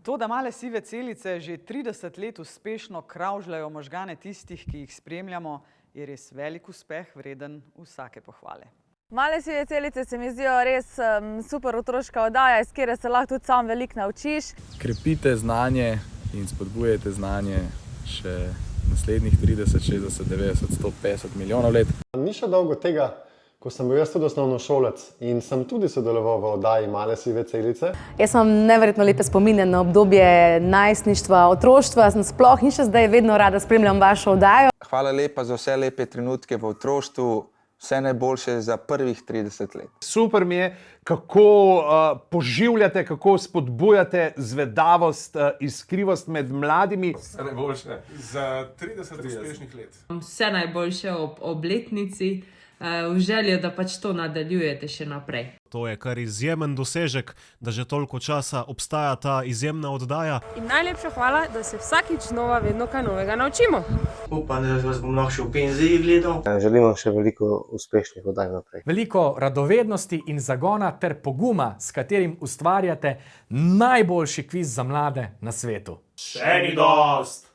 To, da male sive celice že 30 let uspešno kravžljajo možgane tistih, ki jih spremljamo, je res velik uspeh, vreden vsake pohvale. Male sive celice se mi zdijo res super otroška oddaja, iz katere se lahko tudi sam veliko naučiš. Krepite znanje in spodbujajte znanje še naslednjih 30, 60, 90, 150 milijonov let. Ni še dolgo tega, ko sem bil jaz tudi osnovnošolec in sem tudi sodeloval v oddaji Male sive celice. Jaz imam neverjetno lepe spomine na obdobje najstništva, otroštva, sem sploh in še zdaj vedno rada spremljam vašo oddajo. Hvala lepa za vse lepe trenutke v otroštvu, vse najboljše za prvih 30 let. Super mi je, kako poživljate, kako spodbujate zvedavost, iskrivost med mladimi. Vse najboljše za 30 uspešnih let. Vse najboljše ob obletnici, v željo, da pač to nadaljujete še naprej. To je kar izjemen dosežek, da že toliko časa obstaja ta izjemna oddaja. In najlepša hvala, da se vsakič znova vedno kaj novega naučimo. Upam, da vas bom lahko še v penziji gledal. Želim vam še veliko uspešnih oddaj naprej. Veliko radovednosti in zagona ter poguma, s katerim ustvarjate najboljši kviz za mlade na svetu. Še ni dost!